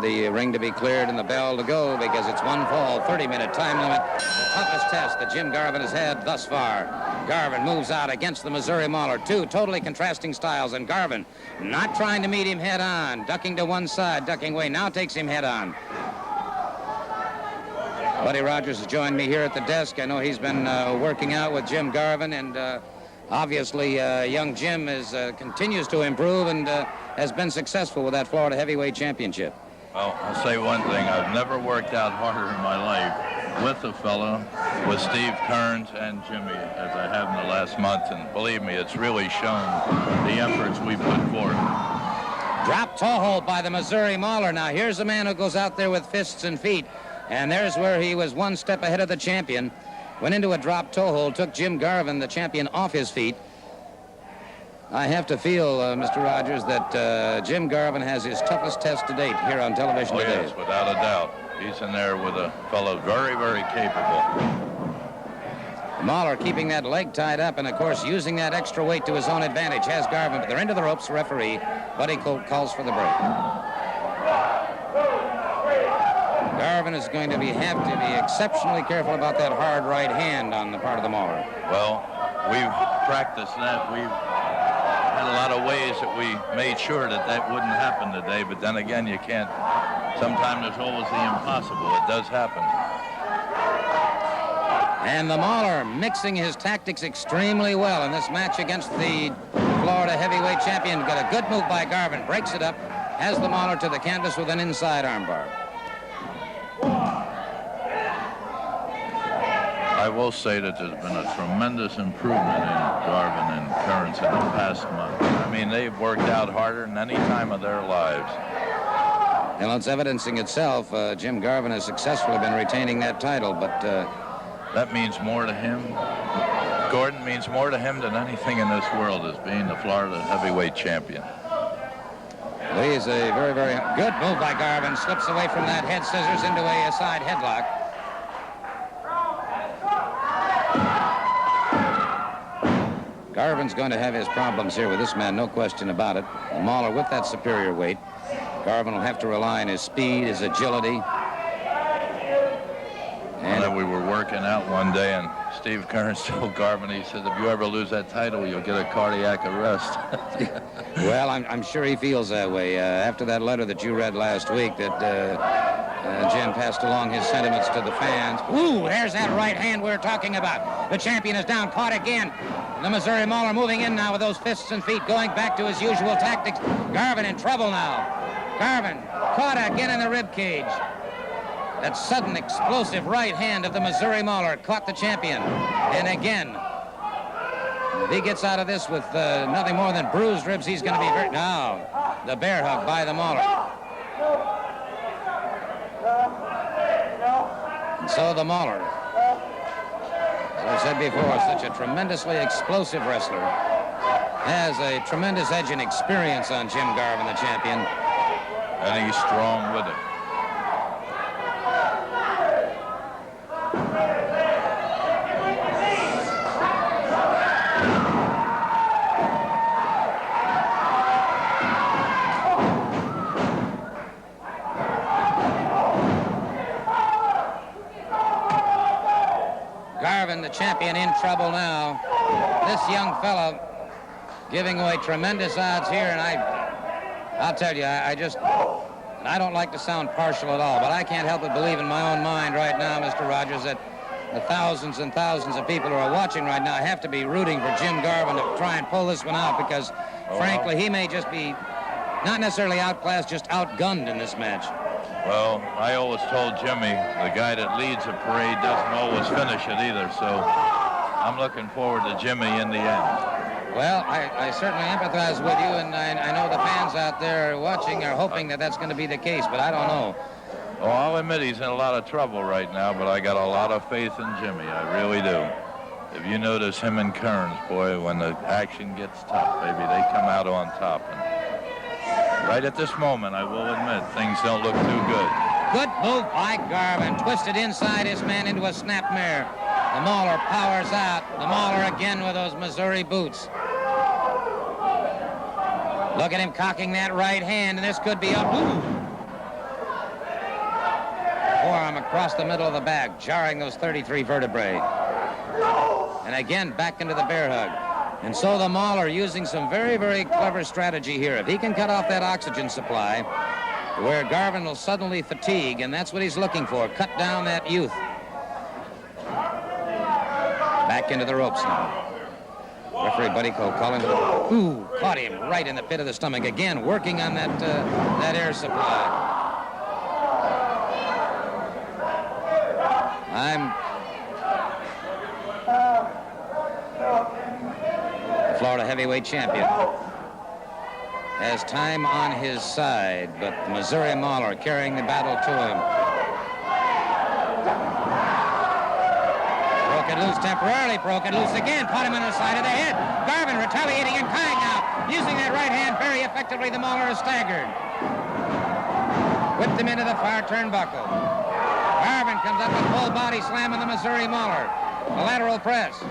the ring to be cleared and the bell to go because it's one fall, 30-minute time limit. The toughest test that Jim Garvin has had thus far. Garvin moves out against the Missouri Mauler. Two totally contrasting styles, and Garvin not trying to meet him head on, ducking to one side, ducking away, now takes him head on. Buddy Rogers has joined me here at the desk. I know he's been working out with Jim Garvin, and obviously young Jim continues to improve and has been successful with that Florida Heavyweight Championship. Well, I'll say one thing. I've never worked out harder in my life with a fellow, with Steve Kearns and Jimmy, as I have in the last month. And believe me, it's really shown the efforts we put forth. Drop toe hold by the Missouri Mauler. Now, here's a man who goes out there with fists and feet. And there's where he was one step ahead of the champion. Went into a drop toe hold, took Jim Garvin, the champion, off his feet. I have to feel, Mr. Rogers, that Jim Garvin has his toughest test to date here on television today. Yes, without a doubt. He's in there with a fellow very, very capable. Mauler keeping that leg tied up and, of course, using that extra weight to his own advantage. Has Garvin, but they're into the ropes, the referee. Buddy calls for the break. Garvin is going to have to be exceptionally careful about that hard right hand on the part of the Mauler. Well, we've practiced that. We've had a lot of ways that we made sure that wouldn't happen today, but then again, you can't. Sometimes there's always the impossible. It does happen. And the Mauler mixing his tactics extremely well in this match against the Florida heavyweight champion. Got a good move by Garvin, breaks it up, has the Mauler to the canvas with an inside armbar. I will say that there's been a tremendous improvement in Garvin and Kearns in the past month. I mean, they've worked out harder than any time of their lives. And it's evidencing itself. Jim Garvin has successfully been retaining that title, but that means more to him. Gordon means more to him than anything in this world as being the Florida heavyweight champion. He's a very, very good move by Garvin. Slips away from that head scissors into a side headlock. Garvin's going to have his problems here with this man, no question about it. Mauler with that superior weight. Garvin will have to rely on his speed, his agility. And then we were working out one day, and Steve Kearns told Garvin, he said, if you ever lose that title, you'll get a cardiac arrest. Well, I'm sure he feels that way. After that letter that you read last week that Jim passed along his sentiments to the fans. Ooh, there's that right hand we were talking about. The champion is down, caught again. The Missouri Mauler moving in now with those fists and feet, going back to his usual tactics. Garvin in trouble now. Garvin caught again in the rib cage. That sudden explosive right hand of the Missouri Mauler caught the champion. And again, if he gets out of this with nothing more than bruised ribs, he's going to be hurt. Now, the bear hug by the Mauler. And so the Mauler, as I said before, such a tremendously explosive wrestler, has a tremendous edge and experience on Jim Garvin, the champion. And he's strong with it. Garvin, the champion, in trouble now. This young fellow giving away tremendous odds here, and I'll tell you, I don't like to sound partial at all, but I can't help but believe in my own mind right now, Mr. Rogers, that the thousands and thousands of people who are watching right now have to be rooting for Jim Garvin to try and pull this one out because, frankly, he may just be not necessarily outclassed, just outgunned in this match. Well, I always told Jimmy, the guy that leads a parade doesn't always finish it either, so I'm looking forward to Jimmy in the end. Well, I certainly empathize with you, and I know the fans out there watching are hoping that that's going to be the case, but I don't know. Well, I'll admit he's in a lot of trouble right now, but I got a lot of faith in Jimmy. I really do. If you notice him and Kearns, boy, when the action gets tough, baby, they come out on top. And right at this moment, I will admit, things don't look too good. Good move by Garvin. Twisted inside his man into a snapmare. The Mauler powers out. The Mauler again with those Missouri boots. Look at him cocking that right hand, and this could be a... Ooh. arm across the middle of the back, jarring those 33 vertebrae. And again, back into the bear hug. And so the Mauler using some very, very clever strategy here. If he can cut off that oxygen supply, where Garvin will suddenly fatigue, and that's what he's looking for, cut down that youth. Back into the ropes now. Referee Buddy Cole calling. Ooh, caught him right in the pit of the stomach again, working on that air supply. The Florida heavyweight champion has time on his side, but Missouri Mauler carrying the battle to him. Broke it loose temporarily, broke it loose again, caught him on the side of the head. Garvin retaliating and kind now, using that right hand very effectively. The Mauler is staggered. Whipped him into the far turnbuckle. Garvin comes up with full body slam on the Missouri Mauler. A lateral press.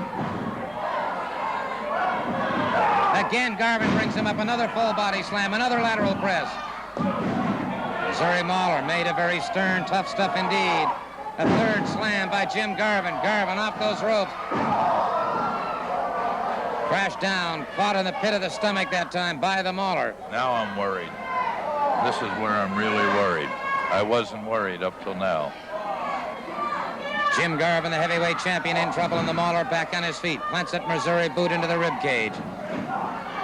Again, Garvin brings him up, another full body slam, another lateral press. Missouri Mauler made a very stern, tough stuff indeed. A third slam by Jim Garvin. Garvin off those ropes. Crashed down, caught in the pit of the stomach that time by the Mauler. Now I'm worried. This is where I'm really worried. I wasn't worried up till now. Jim Garvin, the heavyweight champion, in trouble, and the Mauler back on his feet. Plants that Missouri boot into the rib cage.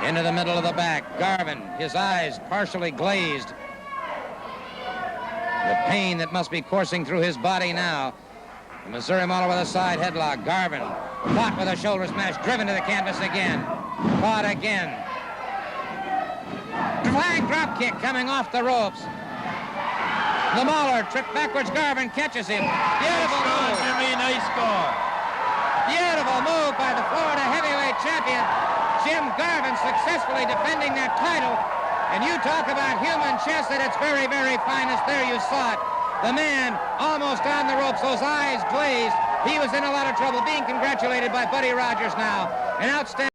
Into the middle of the back. Garvin, his eyes partially glazed. The pain that must be coursing through his body now. The Missouri Mauler with a side headlock. Garvin caught with a shoulder smash, driven to the canvas again. Caught again. Flying drop kick coming off the ropes. The Mauler tripped backwards. Garvin catches him. Beautiful move. Jimmy, nice score. Beautiful move by the Florida heavyweight champion, Jim Garvin, successfully defending that title. And you talk about human chess at its very, very finest. There you saw it. The man almost on the ropes, those eyes glazed. He was in a lot of trouble, being congratulated by Buddy Rogers now. An outstanding